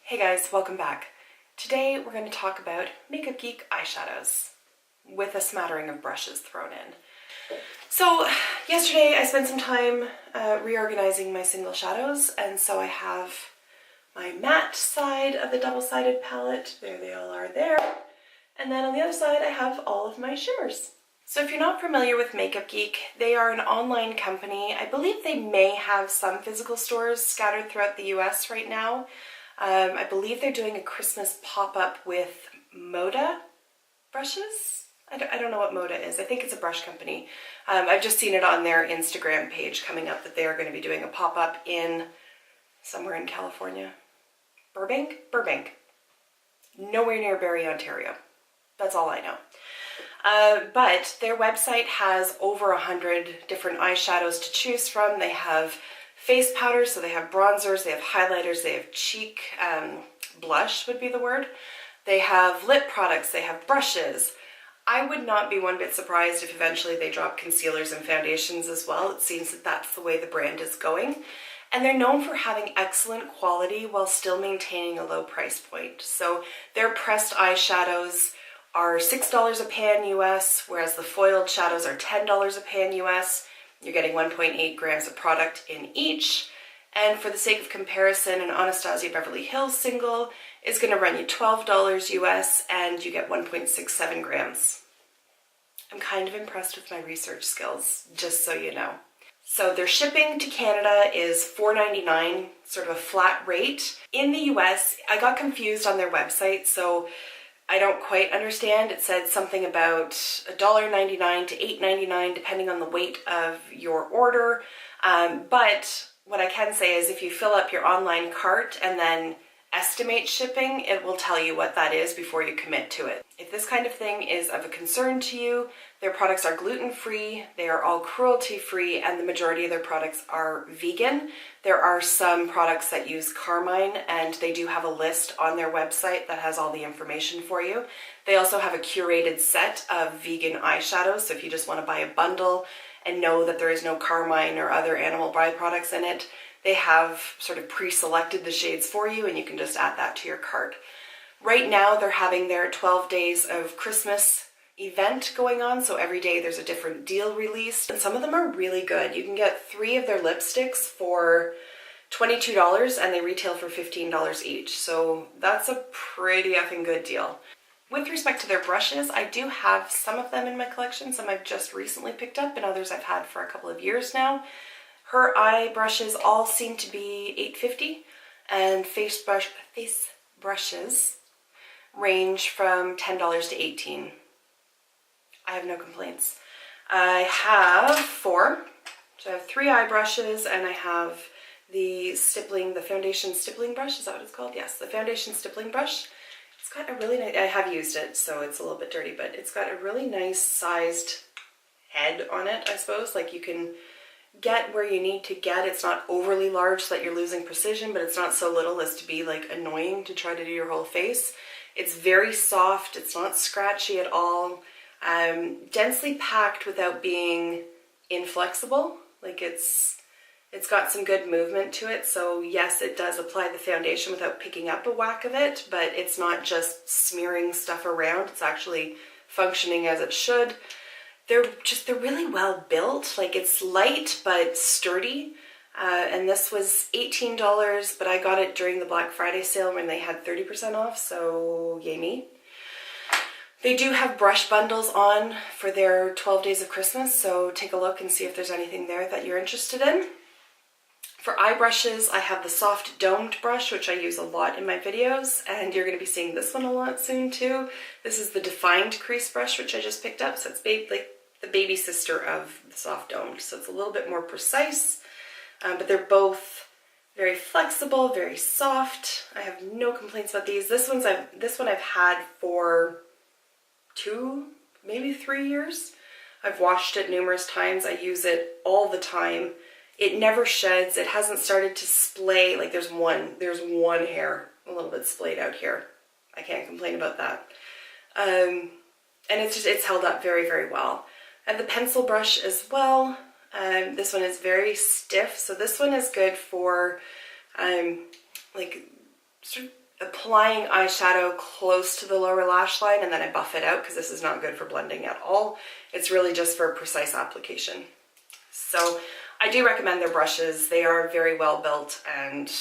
Hey guys, welcome back. Today we're going to talk about Makeup Geek eyeshadows with a smattering of brushes thrown in. So yesterday I spent some time reorganizing my single shadows, and so I have my matte side of the double-sided palette. There they all are there. And then on the other side I have all of my shimmers. So if you're not familiar with Makeup Geek, they are an online company. I believe they may have some physical stores scattered throughout the US right now. I believe they're doing a Christmas pop-up with Moda brushes. I don't know what Moda is. I think it's a brush company. I've just seen it on their Instagram page coming up that they are going to be doing a pop-up in somewhere in California. Burbank? Burbank. Nowhere near Barrie, Ontario. That's all I know. But their website has over 100 different eyeshadows to choose from. They have face powders, so they have bronzers, they have highlighters, they have cheek, blush would be the word. They have lip products, they have brushes. I would not be one bit surprised if eventually they drop concealers and foundations as well. It seems that that's the way the brand is going. And they're known for having excellent quality while still maintaining a low price point. So their pressed eyeshadows are $6 a pan US, whereas the foiled shadows are $10 a pan US. You're getting 1.8 grams of product in each. And for the sake of comparison, an Anastasia Beverly Hills single is going to run you $12 US and you get 1.67 grams. I'm kind of impressed with my research skills, just so you know. So their shipping to Canada is $4.99, sort of a flat rate. In the US, I got confused on their website, so I don't quite understand. It said something about $1.99 to $8.99 depending on the weight of your order. But what I can say is if you fill up your online cart and then estimate shipping, it will tell you what that is before you commit to it. If this kind of thing is of a concern to you, their products are gluten-free, they are all cruelty-free, and the majority of their products are vegan. There are some products that use carmine, and they do have a list on their website that has all the information for you. They also have a curated set of vegan eyeshadows, so if you just want to buy a bundle and know that there is no carmine or other animal byproducts in it, they have sort of pre-selected the shades for you, and you can just add that to your cart. Right now they're having their 12 days of Christmas event going on, so every day there's a different deal released, and some of them are really good. You can get 3 of their lipsticks for $22 and they retail for $15 each, so that's a pretty effing good deal. With respect to their brushes, I do have some of them in my collection. Some I've just recently picked up and others I've had for a couple of years now. Her eye brushes all seem to be $8.50, and face brushes range from $10 to $18. I have no complaints. I have 4. So I have 3 eye brushes, and I have the foundation stippling brush. Is that what it's called? Yes, the foundation stippling brush. It's got a really nice, I have used it, so it's a little bit dirty, but it's got a really nice sized head on it, I suppose. Like you can get where you need to get. It's not overly large so that you're losing precision, but it's not so little as to be like annoying to try to do your whole face. It's very soft, it's not scratchy at all. Densely packed without being inflexible. Like it's got some good movement to it, so yes, it does apply the foundation without picking up a whack of it, but it's not just smearing stuff around, it's actually functioning as it should. They're really well built. Like it's light but sturdy, and this was $18, but I got it during the Black Friday sale when they had 30% off, so yay me. They do have brush bundles on for their 12 days of Christmas, so take a look and see if there's anything there that you're interested in. For eye brushes, I have the soft domed brush, which I use a lot in my videos, and you're going to be seeing this one a lot soon too. This is the defined crease brush, which I just picked up, so it's like the baby sister of the soft domed, so it's a little bit more precise, but they're both very flexible, very soft. I have no complaints about these. This one I've had for 2, maybe 3 years. I've washed it numerous times. I use it all the time. It never sheds. It hasn't started to splay. Like there's one hair a little bit splayed out here. I can't complain about that. And it's held up very, very well. I have the pencil brush as well. This one is very stiff, so this one is good for like sort of a applying eyeshadow close to the lower lash line, and then I buff it out because this is not good for blending at all. It's really just for precise application. So I do recommend their brushes. They are very well built and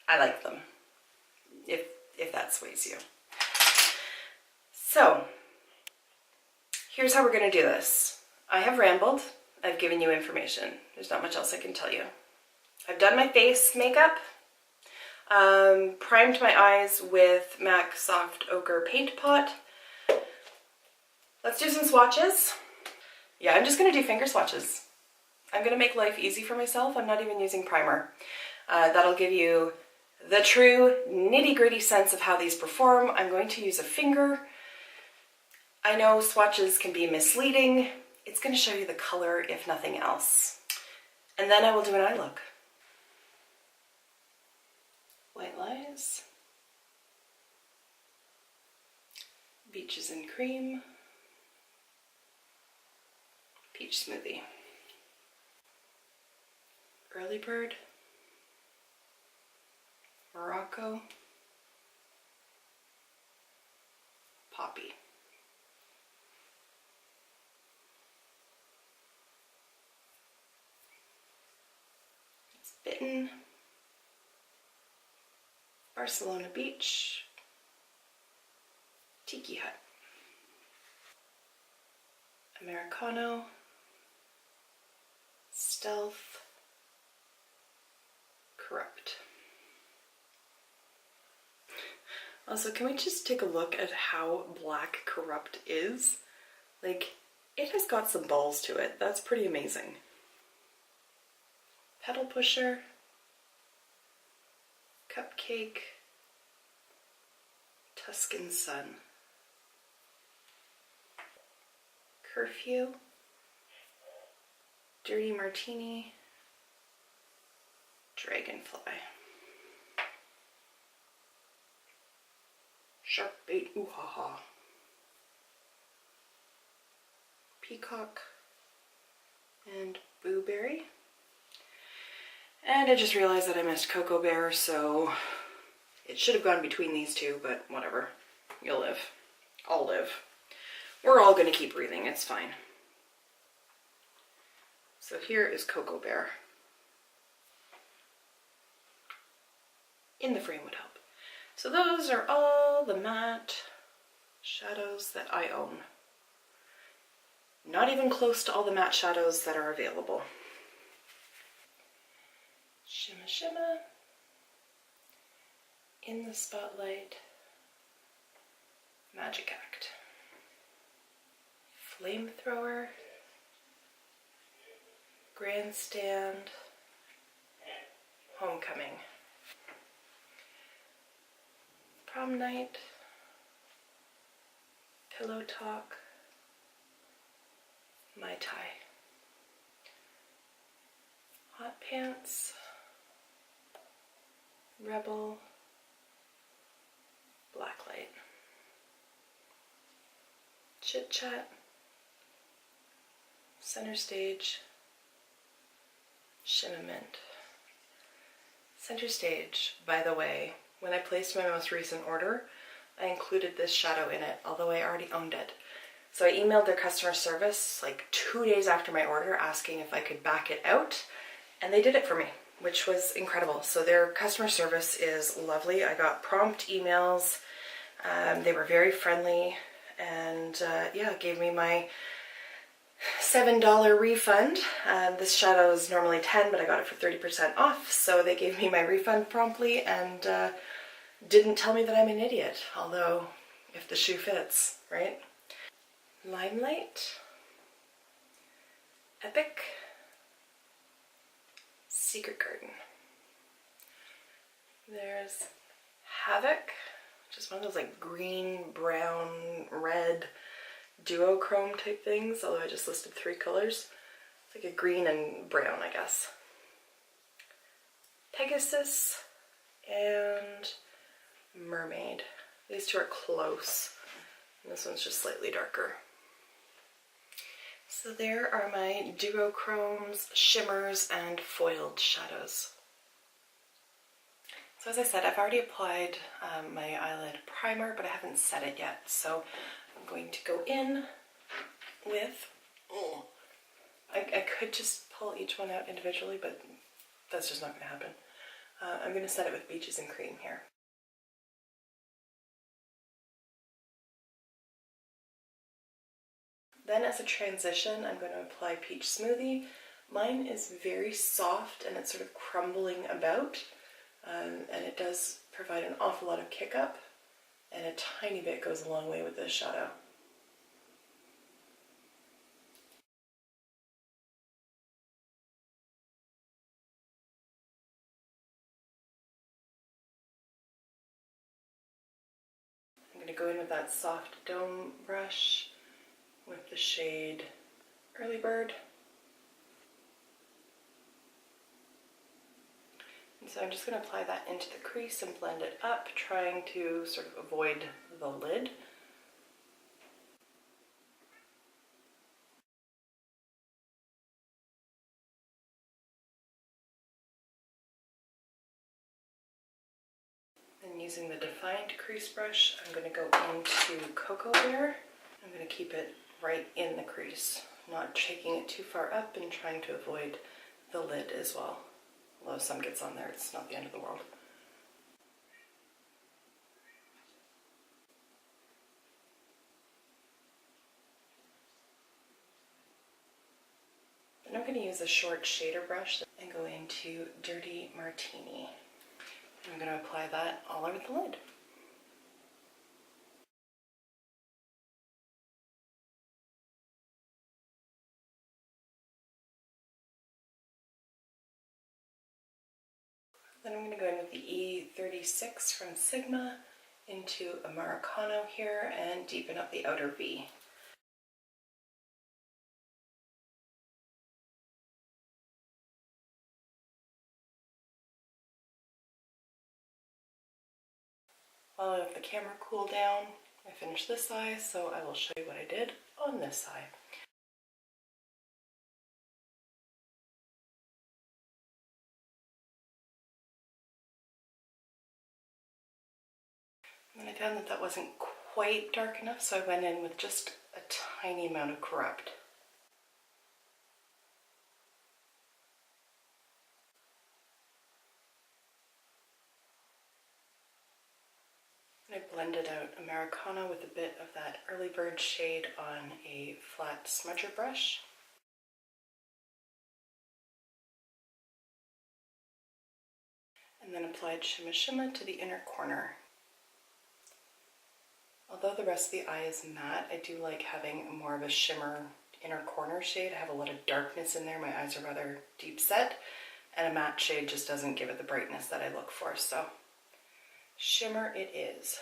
I like them, if that sways you. So here's how we're going to do this. I have rambled. I've given you information. There's not much else I can tell you. I've done my face makeup, primed my eyes with MAC Soft Ochre Paint Pot. Let's do some swatches. Yeah, I'm just going to do finger swatches. I'm going to make life easy for myself. I'm not even using primer. That'll give you the true nitty-gritty sense of how these perform. I'm going to use a finger. I know swatches can be misleading. It's going to show you the color, if nothing else. And then I will do an eye look. White Lies, Beaches and Cream, Peach Smoothie, Early Bird, Morocco, Poppy. It's Bitten, Barcelona Beach, Tiki Hut, Americano, Stealth, Corrupt. Also, can we just take a look at how black Corrupt is? Like, it has got some balls to it. That's pretty amazing. Pedal Pusher, Cupcake, Tuscan Sun, Curfew, Dirty Martini, Dragonfly, Shark Bait Ooh Ha Ha, Peacock, and Blueberry. And I just realized that I missed Cocoa Bear, so it should have gone between these two, but whatever. You'll live. I'll live. We're all going to keep breathing. It's fine. So here is Cocoa Bear. In the frame would help. So those are all the matte shadows that I own. Not even close to all the matte shadows that are available. Shimma Shimma, In the Spotlight, Magic Act, Flamethrower, Grandstand, Homecoming, Prom Night, Pillow Talk, Mai Tai, Hot Pants, Rebel, Blacklight, Chit Chat, Center Stage, Shimma Mint. Center Stage, by the way, when I placed my most recent order, I included this shadow in it, although I already owned it. So I emailed their customer service like 2 days after my order asking if I could back it out, and they did it for me, which was incredible. So their customer service is lovely. I got prompt emails. They were very friendly, and yeah, gave me my $7 refund. This shadow is normally $10, but I got it for 30% off, so they gave me my refund promptly and didn't tell me that I'm an idiot, although if the shoe fits, right? Limelight, Epic, Secret Garden. There's Havoc, which is one of those like green, brown, red duochrome type things, although I just listed 3 colors. It's like a green and brown, I guess. Pegasus and Mermaid. These two are close. And this one's just slightly darker. So there are my duochromes, shimmers, and foiled shadows. So as I said, I've already applied my eyelid primer, but I haven't set it yet. So I'm going to go in with, I could just pull each one out individually, but that's just not going to happen. I'm going to set it with Beaches and Cream here. Then as a transition, I'm going to apply Peach Smoothie. Mine is very soft and it's sort of crumbling about, and it does provide an awful lot of kick up, and a tiny bit goes a long way with this shadow. I'm going to go in with that soft dome brush with the shade Early Bird. And so I'm just going to apply that into the crease and blend it up, trying to sort of avoid the lid. And using the defined crease brush, I'm going to go into Cocoa Bear. I'm going to keep it right in the crease, not taking it too far up and trying to avoid the lid as well. Although some gets on there, it's not the end of the world. And I'm going to use a short shader brush and go into Dirty Martini. I'm going to apply that all over the lid. Then I'm going to go in with the E36 from Sigma into Americano here and deepen up the outer V. While I let the camera cool down, I finished this eye, so I will show you what I did on this eye. And I found that that wasn't quite dark enough, so I went in with just a tiny amount of Corrupt. And I blended out Americano with a bit of that Early Bird shade on a flat smudger brush. And then applied Shimma Shimma to the inner corner. Although the rest of the eye is matte, I do like having more of a shimmer inner corner shade. I have a lot of darkness in there. My eyes are rather deep set, and a matte shade just doesn't give it the brightness that I look for. So shimmer it is.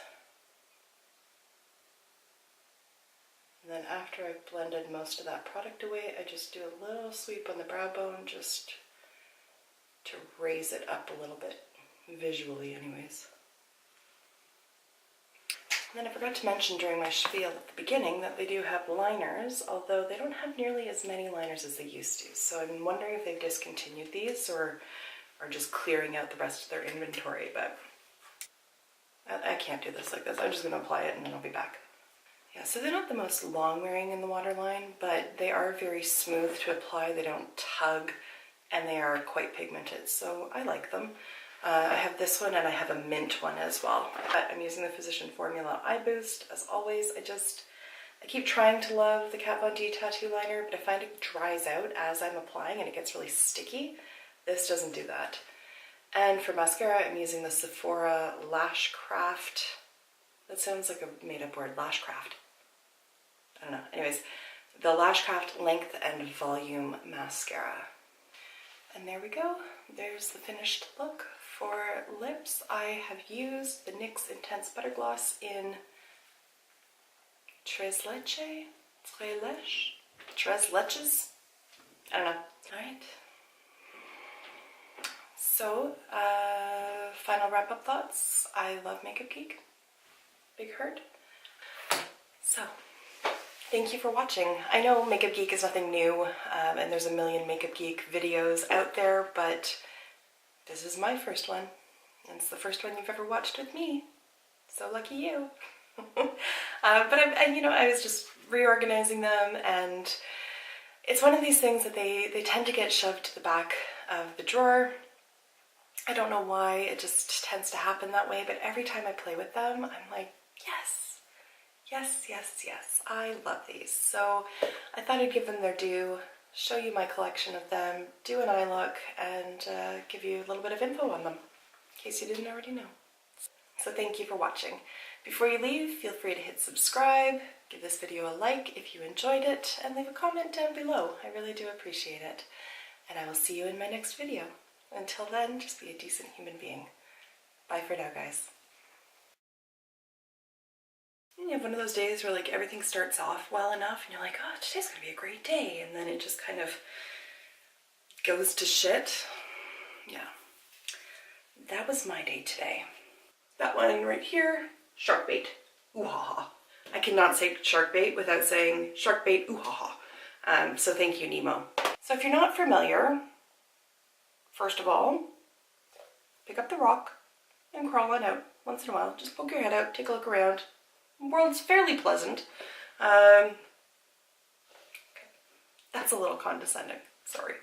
And then after I've blended most of that product away, I just do a little sweep on the brow bone just to raise it up a little bit, visually anyways. And then I forgot to mention during my spiel at the beginning that they do have liners, although they don't have nearly as many liners as they used to. So I'm wondering if they've discontinued these or are just clearing out the rest of their inventory, but I can't do this like this. I'm just going to apply it and then I'll be back. Yeah, so they're not the most long-wearing in the waterline, but they are very smooth to apply. They don't tug, and they are quite pigmented, so I like them. I have this one and I have a mint one as well. But I'm using the Physician Formula Eye Boost as always. I keep trying to love the Kat Von D tattoo liner, but I find it dries out as I'm applying and it gets really sticky. This doesn't do that. And for mascara, I'm using the Sephora Lash Craft. That sounds like a made-up word, Lash Craft. I don't know. Anyways, the Lash Craft Length and Volume Mascara. And there we go. There's the finished look. For lips, I have used the NYX Intense Butter Gloss in Tres Leches? I don't know. Alright. So, final wrap-up thoughts. I love Makeup Geek. Big hurt. So, thank you for watching. I know Makeup Geek is nothing new, and there's a million Makeup Geek videos out there, but this is my first one. And it's the first one you've ever watched with me. So lucky you. But I was just reorganizing them, and it's one of these things that they tend to get shoved to the back of the drawer. I don't know why, it just tends to happen that way, but every time I play with them, I'm like, yes, yes, yes, yes, I love these. So I thought I'd give them their due, show you my collection of them, do an eye look, and give you a little bit of info on them, in case you didn't already know. So thank you for watching. Before you leave, feel free to hit subscribe, give this video a like if you enjoyed it, and leave a comment down below. I really do appreciate it. And I will see you in my next video. Until then, just be a decent human being. Bye for now, guys. You have one of those days where like everything starts off well enough and you're like, oh, today's gonna be a great day, and then it just kind of goes to shit. Yeah. That was my day today. That one right here, shark bait. Ooh ha ha. I cannot say shark bait without saying shark bait, ooh ha ha. So thank you, Nemo. So if you're not familiar, first of all, pick up the rock and crawl on out once in a while. Just poke your head out, take a look around. The world's fairly pleasant. Okay. That's a little condescending, sorry.